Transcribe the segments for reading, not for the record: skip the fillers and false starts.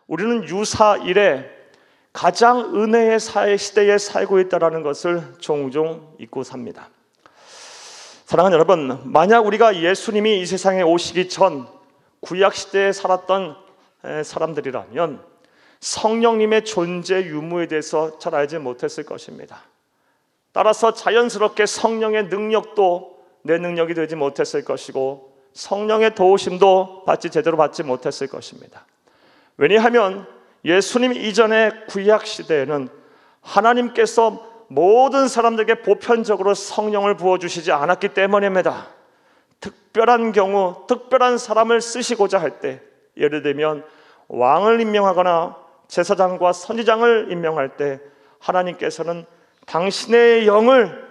우리는 유사 이래 가장 은혜의 시대에 살고 있다는 것을 종종 잊고 삽니다. 사랑하는 여러분, 만약 우리가 예수님이 이 세상에 오시기 전 구약시대에 살았던 사람들이라면 성령님의 존재 유무에 대해서 잘 알지 못했을 것입니다. 따라서 자연스럽게 성령의 능력도 내 능력이 되지 못했을 것이고 성령의 도우심도 제대로 받지 못했을 것입니다. 왜냐하면 예수님 이전의 구약시대에는 하나님께서 모든 사람들에게 보편적으로 성령을 부어주시지 않았기 때문입니다. 특별한 경우, 특별한 사람을 쓰시고자 할 때, 예를 들면 왕을 임명하거나 제사장과 선지장을 임명할 때 하나님께서는 당신의 영을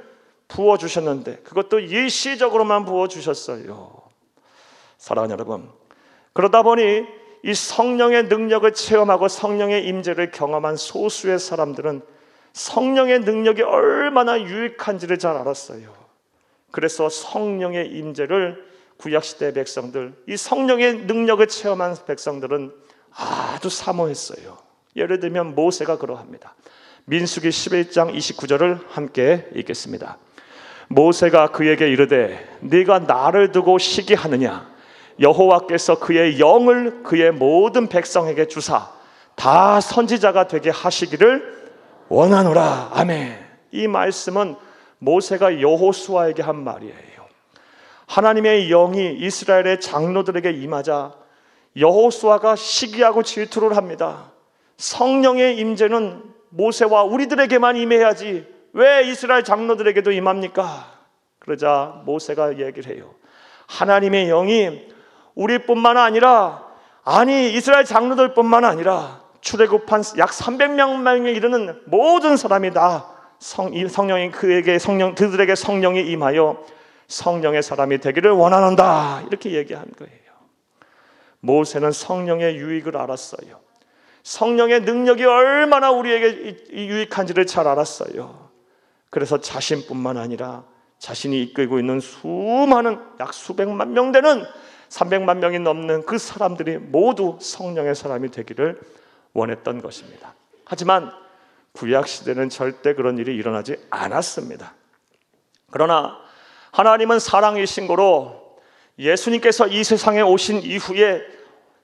부어주셨는데 그것도 일시적으로만 부어주셨어요. 사랑하는 여러분, 그러다 보니 이 성령의 능력을 체험하고 성령의 임재를 경험한 소수의 사람들은 성령의 능력이 얼마나 유익한지를 잘 알았어요. 그래서 성령의 임재를 구약시대 백성들, 이 성령의 능력을 체험한 백성들은 아주 사모했어요. 예를 들면 모세가 그러합니다. 민수기 11장 29절을 함께 읽겠습니다. 모세가 그에게 이르되 네가 나를 두고 시기하느냐? 여호와께서 그의 영을 그의 모든 백성에게 주사 다 선지자가 되게 하시기를 원하노라. 아멘. 이 말씀은 모세가 여호수아에게 한 말이에요. 하나님의 영이 이스라엘의 장로들에게 임하자 여호수아가 시기하고 질투를 합니다. 성령의 임재는 모세와 우리들에게만 임해야지 왜 이스라엘 장로들에게도 임합니까? 그러자 모세가 얘기를 해요. 하나님의 영이 우리뿐만 아니라, 아니 이스라엘 장로들뿐만 아니라 출애굽한 약 300명에 이르는 모든 사람이 다 성령이 그들에게 성령이 임하여 성령의 사람이 되기를 원하는다, 이렇게 얘기한 거예요. 모세는 성령의 유익을 알았어요. 성령의 능력이 얼마나 우리에게 유익한지를 잘 알았어요. 그래서 자신뿐만 아니라 자신이 이끌고 있는 수많은 약 수백만 명 되는 300만 명이 넘는 그 사람들이 모두 성령의 사람이 되기를 원했던 것입니다. 하지만 구약시대는 절대 그런 일이 일어나지 않았습니다. 그러나 하나님은 사랑이신 고로 예수님께서 이 세상에 오신 이후에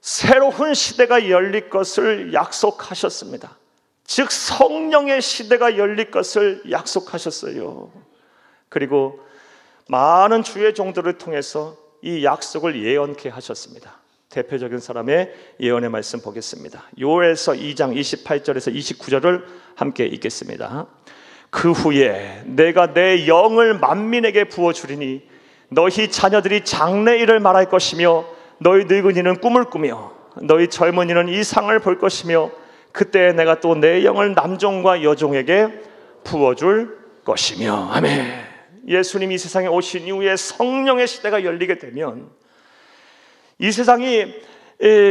새로운 시대가 열릴 것을 약속하셨습니다. 즉 성령의 시대가 열릴 것을 약속하셨어요. 그리고 많은 주의 종들을 통해서 이 약속을 예언케 하셨습니다. 대표적인 사람의 예언의 말씀 보겠습니다. 요엘서 2장 28절에서 29절을 함께 읽겠습니다. 그 후에 내가 내 영을 만민에게 부어주리니 너희 자녀들이 장래일을 말할 것이며 너희 늙은이는 꿈을 꾸며 너희 젊은이는 이상을 볼 것이며 그때 내가 또 내 영을 남종과 여종에게 부어줄 것이며. 아멘. 예수님이 이 세상에 오신 이후에 성령의 시대가 열리게 되면 이 세상이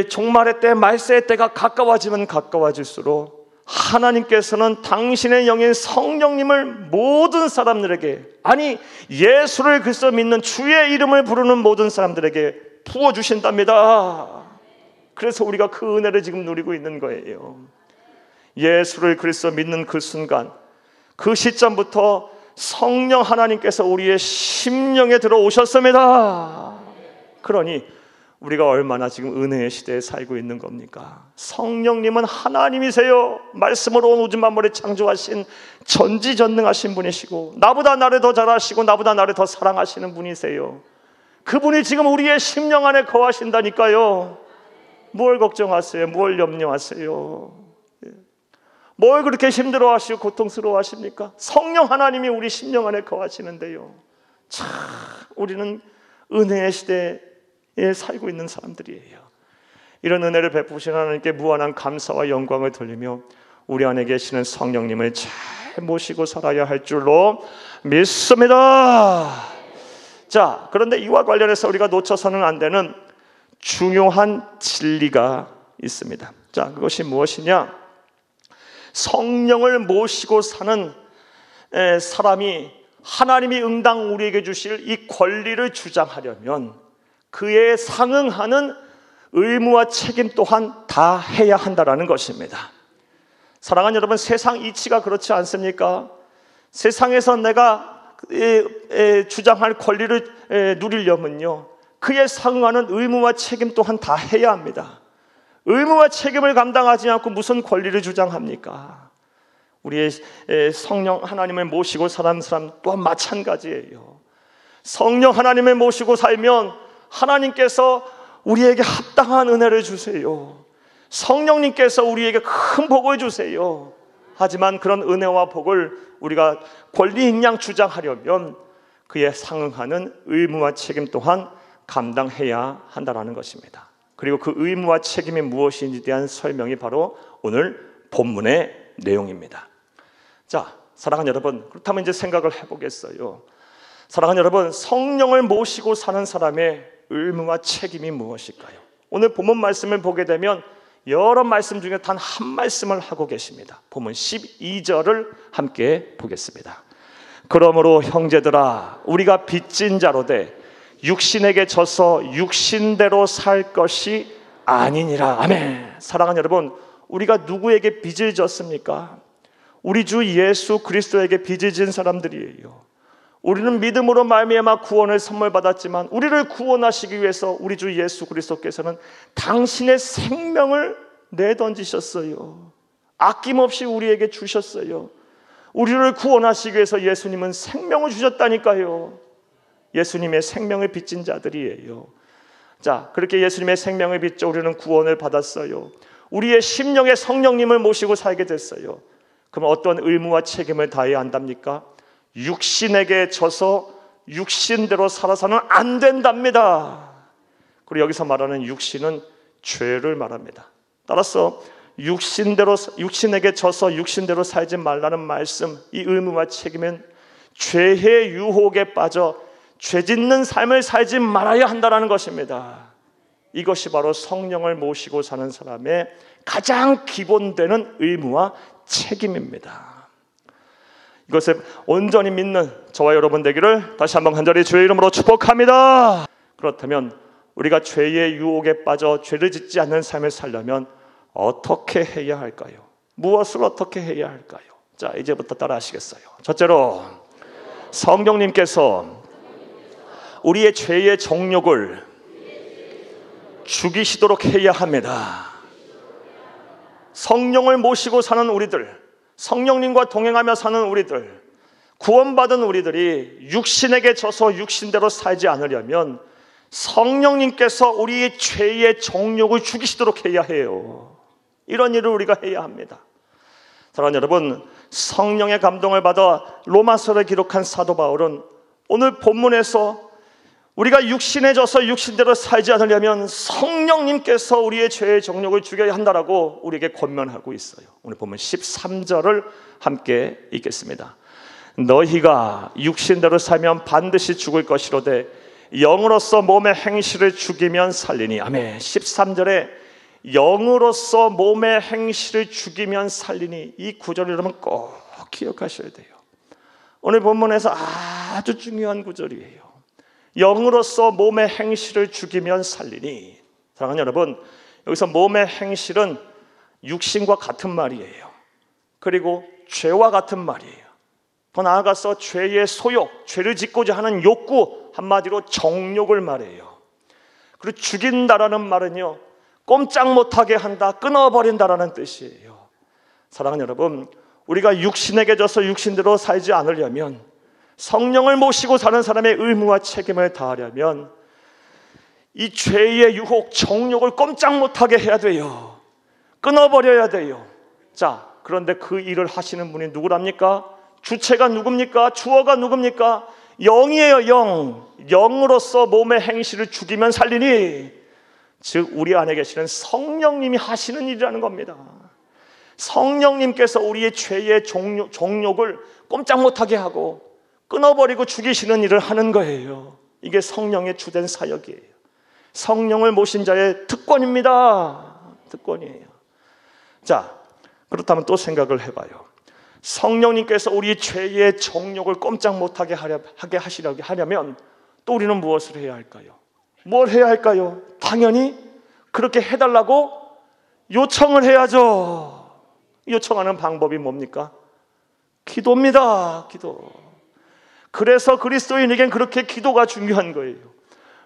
종말의 때, 말세의 때가 가까워지면 가까워질수록 하나님께서는 당신의 영인 성령님을 모든 사람들에게, 아니 예수를 그리스도 믿는 주의 이름을 부르는 모든 사람들에게 부어주신답니다. 그래서 우리가 그 은혜를 지금 누리고 있는 거예요. 예수를 그리스도 믿는 그 순간, 그 시점부터 성령 하나님께서 우리의 심령에 들어오셨습니다. 그러니 우리가 얼마나 지금 은혜의 시대에 살고 있는 겁니까? 성령님은 하나님이세요. 말씀으로 오직 만물을 창조하신 전지전능하신 분이시고 나보다 나를 더 잘하시고 나보다 나를 더 사랑하시는 분이세요. 그분이 지금 우리의 심령 안에 거하신다니까요. 뭘 걱정하세요? 뭘 염려하세요? 뭘 그렇게 힘들어하시고 고통스러워하십니까? 성령 하나님이 우리 심령 안에 거하시는데요. 참 우리는 은혜의 시대에 살고 있는 사람들이에요. 이런 은혜를 베푸신 하나님께 무한한 감사와 영광을 돌리며 우리 안에 계시는 성령님을 잘 모시고 살아야 할 줄로 믿습니다. 자, 그런데 이와 관련해서 우리가 놓쳐서는 안 되는 중요한 진리가 있습니다. 자, 그것이 무엇이냐? 성령을 모시고 사는 사람이 하나님이 응당 우리에게 주실 이 권리를 주장하려면 그에 상응하는 의무와 책임 또한 다 해야 한다라는 것입니다. 사랑하는 여러분, 세상 이치가 그렇지 않습니까? 세상에서 내가 주장할 권리를 누리려면요, 그에 상응하는 의무와 책임 또한 다 해야 합니다. 의무와 책임을 감당하지 않고 무슨 권리를 주장합니까? 우리의 성령 하나님을 모시고 사는 사람 또한 마찬가지예요. 성령 하나님을 모시고 살면 하나님께서 우리에게 합당한 은혜를 주세요. 성령님께서 우리에게 큰 복을 주세요. 하지만 그런 은혜와 복을 우리가 권리인 양 주장하려면 그에 상응하는 의무와 책임 또한 감당해야 한다는 것입니다. 그리고 그 의무와 책임이 무엇인지에 대한 설명이 바로 오늘 본문의 내용입니다. 자, 사랑하는 여러분, 그렇다면 이제 생각을 해보겠어요. 사랑하는 여러분, 성령을 모시고 사는 사람의 의무와 책임이 무엇일까요? 오늘 본문 말씀을 보게 되면 여러 말씀 중에 단 한 말씀을 하고 계십니다. 본문 12절을 함께 보겠습니다. 그러므로 형제들아, 우리가 빚진 자로 돼 육신에게 져서 육신대로 살 것이 아니니라. 아멘. 사랑하는 여러분, 우리가 누구에게 빚을 졌습니까? 우리 주 예수 그리스도에게 빚을 진 사람들이에요. 우리는 믿음으로 말미암아 구원을 선물 받았지만 우리를 구원하시기 위해서 우리 주 예수 그리스도께서는 당신의 생명을 내던지셨어요. 아낌없이 우리에게 주셨어요. 우리를 구원하시기 위해서 예수님은 생명을 주셨다니까요. 예수님의 생명을 빚진 자들이에요. 자, 그렇게 예수님의 생명을 빚져 우리는 구원을 받았어요. 우리의 심령의 성령님을 모시고 살게 됐어요. 그럼 어떤 의무와 책임을 다해야 한답니까? 육신에게 져서 육신대로 살아서는 안 된답니다. 그리고 여기서 말하는 육신은 죄를 말합니다. 따라서 육신에게 져서 육신대로 살지 말라는 말씀, 이 의무와 책임은 죄의 유혹에 빠져 죄짓는 삶을 살지 말아야 한다는 것입니다. 이것이 바로 성령을 모시고 사는 사람의 가장 기본되는 의무와 책임입니다. 이것을 온전히 믿는 저와 여러분 되기를 다시 한번 간절히 주의 이름으로 축복합니다. 그렇다면 우리가 죄의 유혹에 빠져 죄를 짓지 않는 삶을 살려면 어떻게 해야 할까요? 무엇을 어떻게 해야 할까요? 자, 이제부터 따라 하시겠어요? 첫째로, 성령님께서 우리의 죄의 정욕을 죽이시도록 해야 합니다. 성령을 모시고 사는 우리들, 성령님과 동행하며 사는 우리들, 구원받은 우리들이 육신에게 져서 육신대로 살지 않으려면 성령님께서 우리의 죄의 정욕을 죽이시도록 해야 해요. 이런 일을 우리가 해야 합니다. 사랑하는 여러분, 성령의 감동을 받아 로마서를 기록한 사도 바울은 오늘 본문에서 우리가 육신에 져서 육신대로 살지 않으려면 성령님께서 우리의 죄의 정욕을 죽여야 한다라고 우리에게 권면하고 있어요. 오늘 본문 13절을 함께 읽겠습니다. 너희가 육신대로 살면 반드시 죽을 것이로되 영으로서 몸의 행실을 죽이면 살리니. 아멘. 13절에 영으로서 몸의 행실을 죽이면 살리니, 이 구절을 여러분 꼭 기억하셔야 돼요. 오늘 본문에서 아주 중요한 구절이에요. 영으로서 몸의 행실을 죽이면 살리니. 사랑하는 여러분, 여기서 몸의 행실은 육신과 같은 말이에요. 그리고 죄와 같은 말이에요. 더 나아가서 죄의 소욕, 죄를 짓고자 하는 욕구, 한마디로 정욕을 말해요. 그리고 죽인다라는 말은요, 꼼짝 못하게 한다, 끊어버린다라는 뜻이에요. 사랑하는 여러분, 우리가 육신에게 져서 육신대로 살지 않으려면, 성령을 모시고 사는 사람의 의무와 책임을 다하려면 이 죄의 유혹, 정욕을 꼼짝 못하게 해야 돼요. 끊어버려야 돼요. 자, 그런데 그 일을 하시는 분이 누구랍니까? 주체가 누굽니까? 주어가 누굽니까? 영이에요. 영. 영으로서 몸의 행실을 죽이면 살리니, 즉 우리 안에 계시는 성령님이 하시는 일이라는 겁니다. 성령님께서 우리의 죄의 정욕을 꼼짝 못하게 하고 끊어버리고 죽이시는 일을 하는 거예요. 이게 성령의 주된 사역이에요. 성령을 모신 자의 특권입니다. 특권이에요. 자, 그렇다면 또 생각을 해봐요. 성령님께서 우리 죄의 정욕을 꼼짝 못하게 하려면 또 우리는 무엇을 해야 할까요? 뭘 해야 할까요? 당연히 그렇게 해달라고 요청을 해야죠. 요청하는 방법이 뭡니까? 기도입니다. 기도. 그래서 그리스도인에겐 그렇게 기도가 중요한 거예요.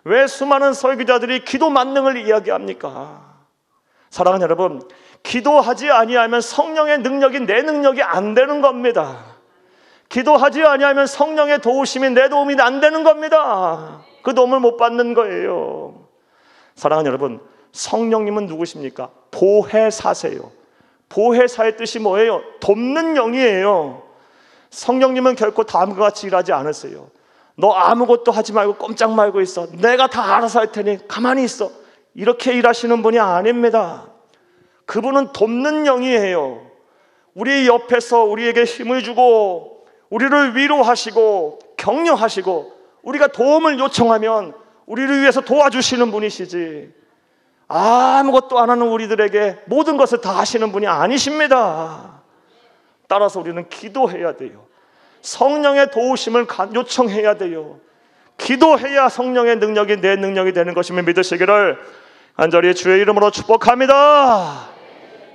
왜 수많은 설교자들이 기도 만능을 이야기합니까? 사랑하는 여러분, 기도하지 아니하면 성령의 능력이 내 능력이 안 되는 겁니다. 기도하지 아니하면 성령의 도우심이 내 도움이 안 되는 겁니다. 그 도움을 못 받는 거예요. 사랑하는 여러분, 성령님은 누구십니까? 보혜사세요. 보혜사의 뜻이 뭐예요? 돕는 영이에요. 성령님은 결코 다음과 같이 일하지 않으세요. 너 아무것도 하지 말고 꼼짝 말고 있어. 내가 다 알아서 할 테니 가만히 있어. 이렇게 일하시는 분이 아닙니다. 그분은 돕는 영이에요. 우리 옆에서 우리에게 힘을 주고 우리를 위로하시고 격려하시고 우리가 도움을 요청하면 우리를 위해서 도와주시는 분이시지, 아무것도 안 하는 우리들에게 모든 것을 다 하시는 분이 아니십니다. 따라서 우리는 기도해야 돼요. 성령의 도우심을 요청해야 돼요. 기도해야 성령의 능력이 내 능력이 되는 것임을 믿으시기를 간절히 주의 이름으로 축복합니다.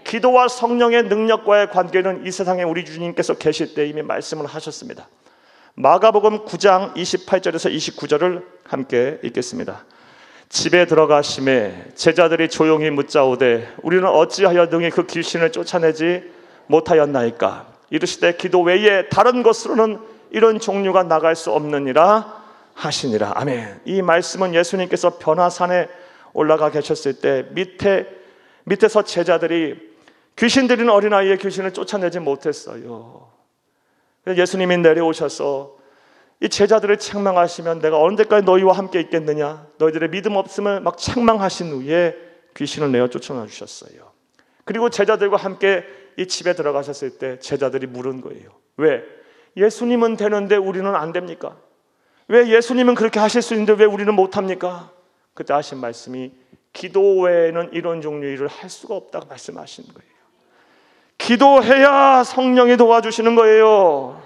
기도와 성령의 능력과의 관계는 이 세상에 우리 주님께서 계실 때 이미 말씀을 하셨습니다. 마가복음 9장 28절에서 29절을 함께 읽겠습니다. 집에 들어가심에 제자들이 조용히 묻자오되 우리는 어찌하여 능히 그 귀신을 쫓아내지 못하였나이까? 이르시되 기도 외에 다른 것으로는 이런 종류가 나갈 수 없느니라 하시니라. 아멘. 이 말씀은 예수님께서 변화산에 올라가 계셨을 때 밑에서 제자들이 귀신 들린 어린아이의 귀신을 쫓아내지 못했어요. 예수님이 내려오셔서 이 제자들을 책망하시면 내가 언제까지 너희와 함께 있겠느냐, 너희들의 믿음 없음을 막 책망하신 후에 귀신을 내어 쫓아내 주셨어요. 그리고 제자들과 함께 이 집에 들어가셨을 때 제자들이 물은 거예요. 왜? 예수님은 되는데 우리는 안 됩니까? 왜 예수님은 그렇게 하실 수 있는데 왜 우리는 못합니까? 그때 하신 말씀이 기도 외에는 이런 종류의 일을 할 수가 없다고 말씀하신 거예요. 기도해야 성령이 도와주시는 거예요.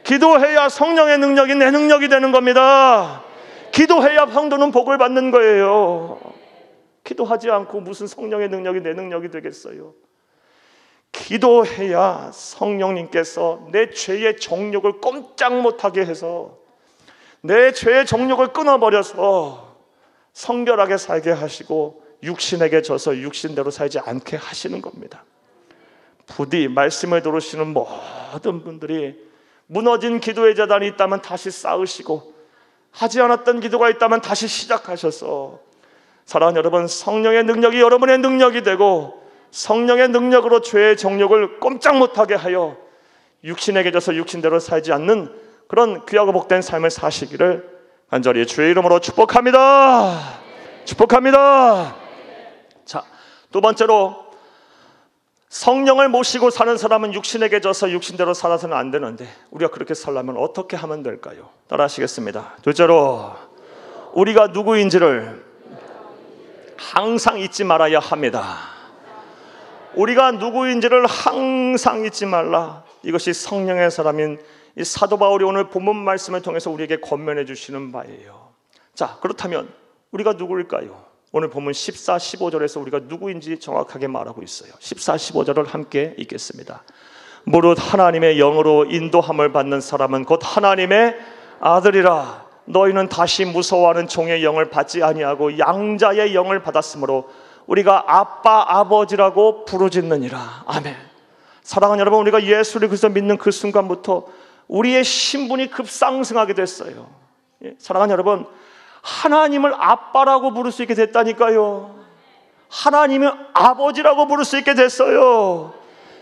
기도해야 성령의 능력이 내 능력이 되는 겁니다. 기도해야 성도는 복을 받는 거예요. 기도하지 않고 무슨 성령의 능력이 내 능력이 되겠어요? 기도해야 성령님께서 내 죄의 정욕을 꼼짝 못하게 해서 내 죄의 정욕을 끊어버려서 성결하게 살게 하시고 육신에게 져서 육신대로 살지 않게 하시는 겁니다. 부디 말씀을 들으시는 모든 분들이 무너진 기도의 재단이 있다면 다시 쌓으시고 하지 않았던 기도가 있다면 다시 시작하셔서 사랑하는 여러분, 성령의 능력이 여러분의 능력이 되고 성령의 능력으로 죄의 정욕을 꼼짝 못하게 하여 육신에게 져서 육신대로 살지 않는 그런 귀하고 복된 삶을 사시기를 간절히 주의 이름으로 축복합니다. 축복합니다. 자, 두 번째로 성령을 모시고 사는 사람은 육신에게 져서 육신대로 살아서는 안 되는데 우리가 그렇게 살려면 어떻게 하면 될까요? 따라 하시겠습니다. 둘째로 우리가 누구인지를 항상 잊지 말아야 합니다. 우리가 누구인지를 항상 잊지 말라. 이것이 성령의 사람인 이 사도 바울이 오늘 본문 말씀을 통해서 우리에게 권면해 주시는 바예요. 자, 그렇다면 우리가 누구일까요? 오늘 본문 14, 15절에서 우리가 누구인지 정확하게 말하고 있어요. 14, 15절을 함께 읽겠습니다. 무릇 하나님의 영으로 인도함을 받는 사람은 곧 하나님의 아들이라. 너희는 다시 무서워하는 종의 영을 받지 아니하고 양자의 영을 받았으므로 우리가 아빠 아버지라고 부르짖느니라. 아멘. 사랑하는 여러분, 우리가 예수를 그리스도 믿는 그 순간부터 우리의 신분이 급상승하게 됐어요. 사랑하는 여러분, 하나님을 아빠라고 부를 수 있게 됐다니까요. 하나님을 아버지라고 부를 수 있게 됐어요.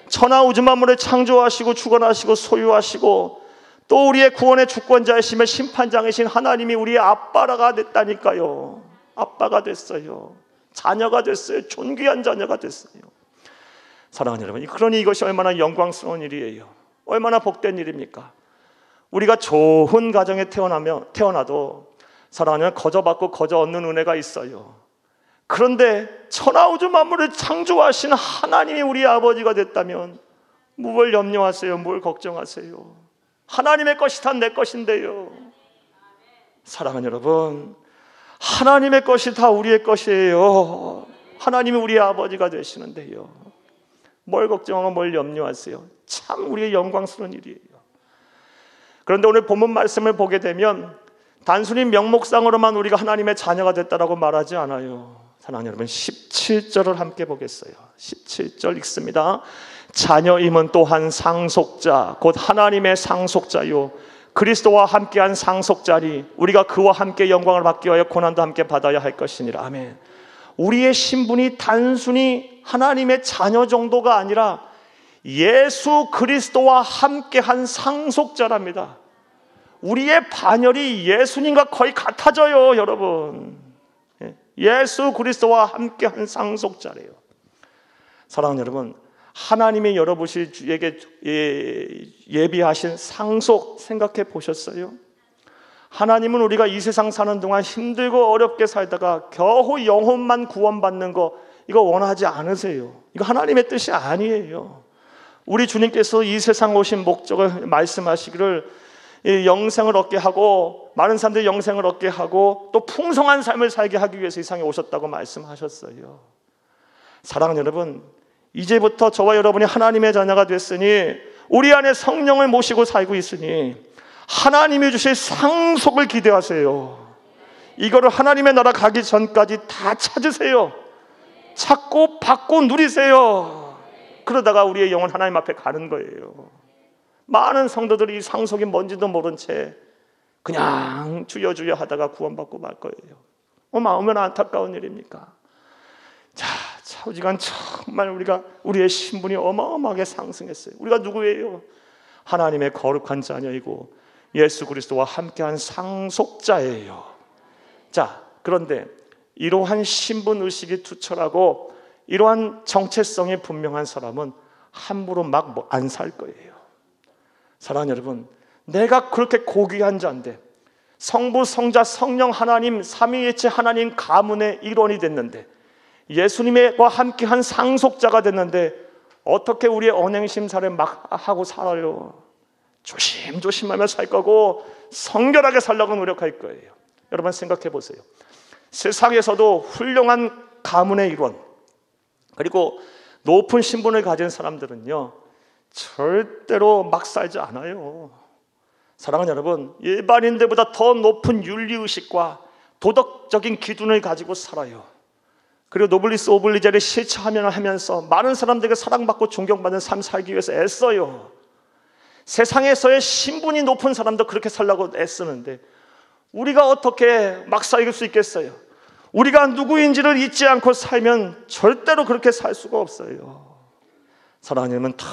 천하 우주 만물을 창조하시고 주관하시고 소유하시고 또 우리의 구원의 주권자이시며 심판장이신 하나님이 우리의 아빠가 됐다니까요. 아빠가 됐어요. 자녀가 됐어요. 존귀한 자녀가 됐어요. 사랑하는 여러분, 그러니 이것이 얼마나 영광스러운 일이에요. 얼마나 복된 일입니까? 우리가 좋은 가정에 태어나도 사랑하는 거저받고 거저 얻는 은혜가 있어요. 그런데 천하우주 만물을 창조하신 하나님이 우리 아버지가 됐다면 뭘 염려하세요? 뭘 걱정하세요? 하나님의 것이 다 내 것인데요. 사랑하는 여러분, 하나님의 것이 다 우리의 것이에요. 하나님이 우리의 아버지가 되시는데요, 뭘 걱정하고 뭘 염려하세요? 참 우리의 영광스러운 일이에요. 그런데 오늘 본문 말씀을 보게 되면 단순히 명목상으로만 우리가 하나님의 자녀가 됐다라고 말하지 않아요. 사랑하는 여러분, 17절을 함께 보겠어요. 17절 읽습니다. 자녀임은 또한 상속자, 곧 하나님의 상속자요 그리스도와 함께한 상속자니 우리가 그와 함께 영광을 받기 위하여 고난도 함께 받아야 할 것이니라. 아멘. 우리의 신분이 단순히 하나님의 자녀 정도가 아니라 예수 그리스도와 함께한 상속자랍니다. 우리의 반열이 예수님과 거의 같아져요, 여러분. 예수 그리스도와 함께한 상속자래요. 사랑하는 여러분, 하나님이 여러분에게 예비하신 상속 생각해 보셨어요? 하나님은 우리가 이 세상 사는 동안 힘들고 어렵게 살다가 겨우 영혼만 구원받는 거, 이거 원하지 않으세요. 이거 하나님의 뜻이 아니에요. 우리 주님께서 이 세상 오신 목적을 말씀하시기를 영생을 얻게 하고 많은 사람들이 영생을 얻게 하고 또 풍성한 삶을 살게 하기 위해서 이 세상에 오셨다고 말씀하셨어요. 사랑하는 여러분, 이제부터 저와 여러분이 하나님의 자녀가 됐으니 우리 안에 성령을 모시고 살고 있으니 하나님이 주실 상속을 기대하세요. 이거를 하나님의 나라 가기 전까지 다 찾으세요. 찾고 받고 누리세요. 그러다가 우리의 영혼 하나님 앞에 가는 거예요. 많은 성도들이 이 상속이 뭔지도 모른 채 그냥 주여 주여 하다가 구원받고 말 거예요. 얼마나 안타까운 일입니까? 자, 차오지간 정말 우리의 신분이 어마어마하게 상승했어요. 우리가 누구예요? 하나님의 거룩한 자녀이고 예수 그리스도와 함께한 상속자예요. 자, 그런데 이러한 신분 의식이 투철하고 이러한 정체성이 분명한 사람은 함부로 막 안 살 거예요. 사랑하는 여러분, 내가 그렇게 고귀한 자인데 성부, 성자, 성령 하나님 삼위일체 하나님 가문의 일원이 됐는데 예수님과 함께한 상속자가 됐는데 어떻게 우리의 언행심사를 막 하고 살아요? 조심조심하며 살 거고 성결하게 살려고 노력할 거예요. 여러분 생각해 보세요. 세상에서도 훌륭한 가문의 일원 그리고 높은 신분을 가진 사람들은요 절대로 막 살지 않아요. 사랑하는 여러분, 일반인들보다 더 높은 윤리의식과 도덕적인 기준을 가지고 살아요. 그리고 노블리스 오블리제를 실천하면서 많은 사람들에게 사랑받고 존경받는 삶 살기 위해서 애써요. 세상에서의 신분이 높은 사람도 그렇게 살려고 애쓰는데 우리가 어떻게 막 살 수 있겠어요? 우리가 누구인지를 잊지 않고 살면 절대로 그렇게 살 수가 없어요. 사랑하는 여러분, 더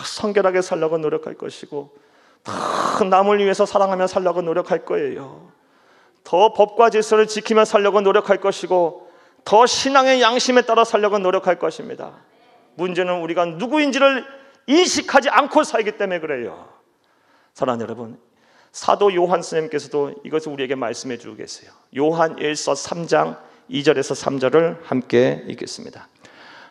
성결하게 살려고 노력할 것이고 더 남을 위해서 사랑하며 살려고 노력할 거예요. 더 법과 질서를 지키며 살려고 노력할 것이고 더 신앙의 양심에 따라 살려고 노력할 것입니다. 문제는 우리가 누구인지를 인식하지 않고 살기 때문에 그래요. 사랑하는 여러분, 사도 요한 선생님께서도 이것을 우리에게 말씀해 주고 계세요. 요한 1서 3장 2절에서 3절을 함께 읽겠습니다.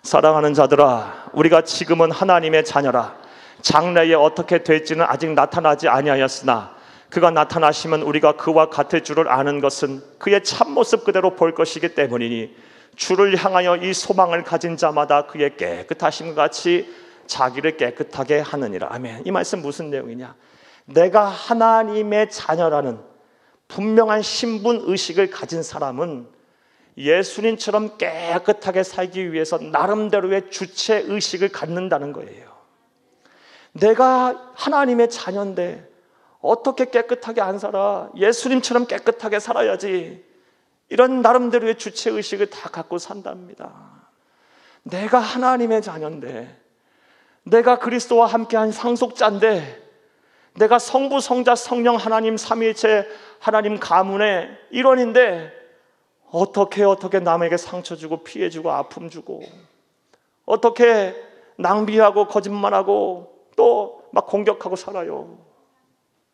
사랑하는 자들아, 우리가 지금은 하나님의 자녀라. 장래에 어떻게 될지는 아직 나타나지 아니하였으나 그가 나타나시면 우리가 그와 같을 줄을 아는 것은 그의 참모습 그대로 볼 것이기 때문이니 주를 향하여 이 소망을 가진 자마다 그의 깨끗하심과 같이 자기를 깨끗하게 하느니라. 아멘. 이 말씀 무슨 내용이냐? 내가 하나님의 자녀라는 분명한 신분 의식을 가진 사람은 예수님처럼 깨끗하게 살기 위해서 나름대로의 주체 의식을 갖는다는 거예요. 내가 하나님의 자녀인데 어떻게 깨끗하게 안 살아? 예수님처럼 깨끗하게 살아야지. 이런 나름대로의 주체 의식을 다 갖고 산답니다. 내가 하나님의 자녀인데, 내가 그리스도와 함께한 상속자인데, 내가 성부, 성자, 성령 하나님 삼위일체 하나님 가문의 일원인데 어떻게 남에게 상처 주고 피해 주고 아픔 주고 어떻게 낭비하고 거짓말하고 또 막 공격하고 살아요.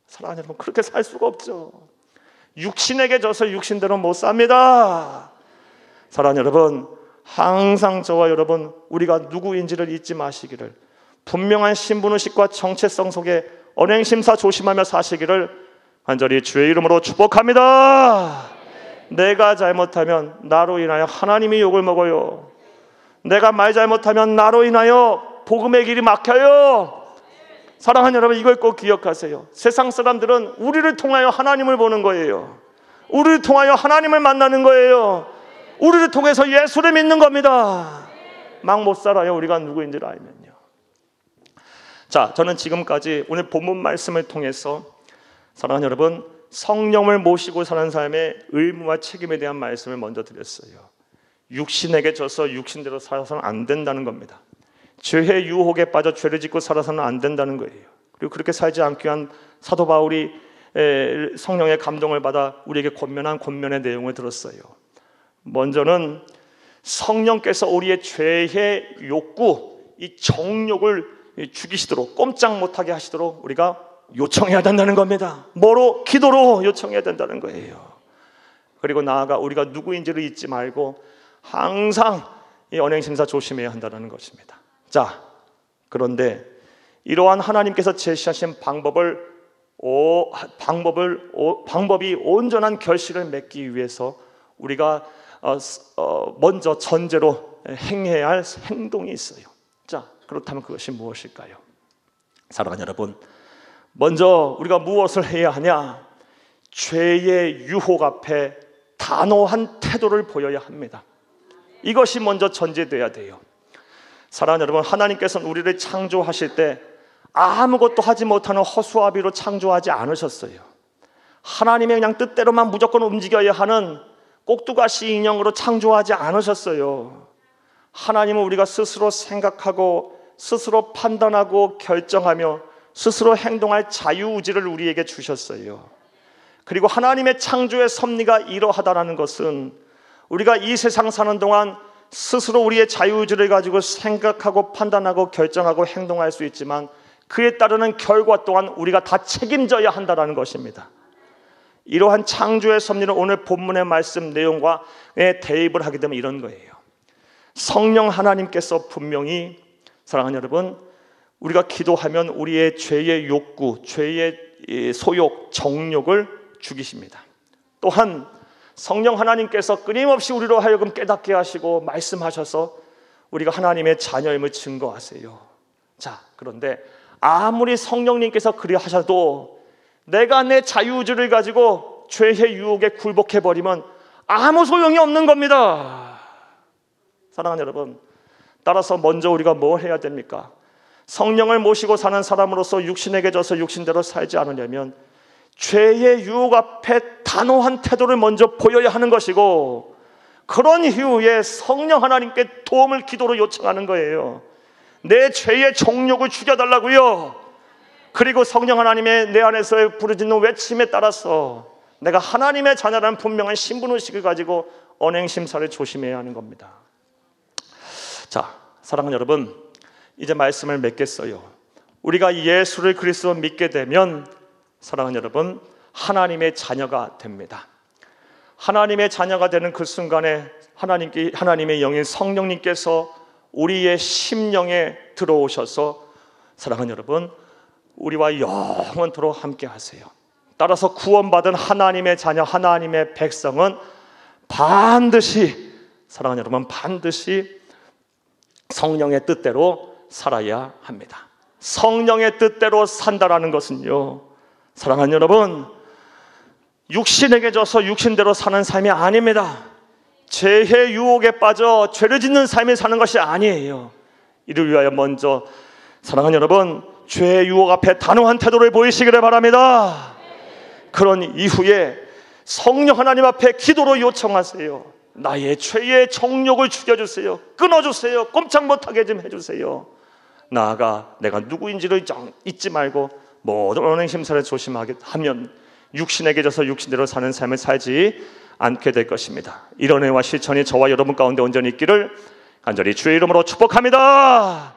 사랑하는 여러분, 그렇게 살 수가 없죠. 육신에게 져서 육신대로 못 삽니다. 사랑하는 여러분, 항상 저와 여러분 우리가 누구인지를 잊지 마시기를, 분명한 신분의식과 정체성 속에 언행심사 조심하며 사시기를 간절히 주의 이름으로 축복합니다. 내가 잘못하면 나로 인하여 하나님이 욕을 먹어요. 내가 말 잘못하면 나로 인하여 복음의 길이 막혀요. 사랑하는 여러분, 이걸 꼭 기억하세요. 세상 사람들은 우리를 통하여 하나님을 보는 거예요. 우리를 통하여 하나님을 만나는 거예요. 우리를 통해서 예수를 믿는 겁니다. 막 못 살아요, 우리가 누구인지를 알면요. 자, 저는 지금까지 오늘 본문 말씀을 통해서 사랑하는 여러분, 성령을 모시고 사는 삶의 의무와 책임에 대한 말씀을 먼저 드렸어요. 육신에게 져서 육신대로 살아서는 안 된다는 겁니다. 죄의 유혹에 빠져 죄를 짓고 살아서는 안 된다는 거예요. 그리고 그렇게 살지 않기 위한 사도 바울이 성령의 감동을 받아 우리에게 권면한 권면의 내용을 들었어요. 먼저는 성령께서 우리의 죄의 욕구, 이 정욕을 죽이시도록, 꼼짝 못하게 하시도록 우리가 요청해야 된다는 겁니다. 뭐로? 기도로 요청해야 된다는 거예요. 그리고 나아가 우리가 누구인지를 잊지 말고 항상 이 언행심사 조심해야 한다는 것입니다. 자, 그런데 이러한 하나님께서 제시하신 방법이 온전한 결실을 맺기 위해서 우리가 먼저 전제로 행해야 할 행동이 있어요. 자, 그렇다면 그것이 무엇일까요? 사랑하는 여러분, 먼저 우리가 무엇을 해야 하냐? 죄의 유혹 앞에 단호한 태도를 보여야 합니다. 이것이 먼저 전제돼야 돼요. 사랑하는 여러분, 하나님께서는 우리를 창조하실 때 아무것도 하지 못하는 허수아비로 창조하지 않으셨어요. 하나님의 그냥 뜻대로만 무조건 움직여야 하는 꼭두가시 인형으로 창조하지 않으셨어요. 하나님은 우리가 스스로 생각하고 스스로 판단하고 결정하며 스스로 행동할 자유의지를 우리에게 주셨어요. 그리고 하나님의 창조의 섭리가 이러하다는 것은 우리가 이 세상 사는 동안 스스로 우리의 자유의지를 가지고 생각하고 판단하고 결정하고 행동할 수 있지만 그에 따르는 결과 또한 우리가 다 책임져야 한다는 것입니다. 이러한 창조의 섭리를 오늘 본문의 말씀 내용과 대입을 하게 되면 이런 거예요. 성령 하나님께서 분명히, 사랑하는 여러분, 우리가 기도하면 우리의 죄의 욕구, 죄의 소욕, 정욕을 죽이십니다. 또한 성령 하나님께서 끊임없이 우리로 하여금 깨닫게 하시고 말씀하셔서 우리가 하나님의 자녀임을 증거하세요. 자, 그런데 아무리 성령님께서 그리 하셔도 내가 내 자유의지를 가지고 죄의 유혹에 굴복해버리면 아무 소용이 없는 겁니다. 사랑하는 여러분, 따라서 먼저 우리가 뭘 해야 됩니까? 성령을 모시고 사는 사람으로서 육신에게 져서 육신대로 살지 않으려면 죄의 유혹 앞에 단호한 태도를 먼저 보여야 하는 것이고, 그런 이후에 성령 하나님께 도움을 기도로 요청하는 거예요. 내 죄의 정욕을 죽여달라고요. 그리고 성령 하나님의 내 안에서의 부르짖는 외침에 따라서 내가 하나님의 자녀라는 분명한 신분의식을 가지고 언행심사를 조심해야 하는 겁니다. 자, 사랑하는 여러분, 이제 말씀을 맺겠어요. 우리가 예수를 그리스도 믿게 되면, 사랑하는 여러분, 하나님의 자녀가 됩니다. 하나님의 자녀가 되는 그 순간에 하나님의 영인 성령님께서 우리의 심령에 들어오셔서, 사랑하는 여러분, 우리와 영원토록 함께 하세요. 따라서 구원받은 하나님의 자녀, 하나님의 백성은 반드시, 사랑하는 여러분, 반드시 성령의 뜻대로 살아야 합니다. 성령의 뜻대로 산다라는 것은요, 사랑하는 여러분, 육신에게 져서 육신대로 사는 삶이 아닙니다. 죄의 유혹에 빠져 죄를 짓는 삶을 사는 것이 아니에요. 이를 위하여 먼저, 사랑하는 여러분, 죄의 유혹 앞에 단호한 태도를 보이시기를 바랍니다. 그런 이후에 성령 하나님 앞에 기도로 요청하세요. 나의 죄의 정욕을 죽여주세요. 끊어주세요. 꼼짝 못하게 좀 해주세요. 나아가 내가 누구인지를 잊지 말고 모든 언행심사를 조심하게 하면 육신에게 져서 육신대로 사는 삶을 살지 않게 될 것입니다. 이런 은혜와 실천이 저와 여러분 가운데 온전히 있기를 간절히 주의 이름으로 축복합니다.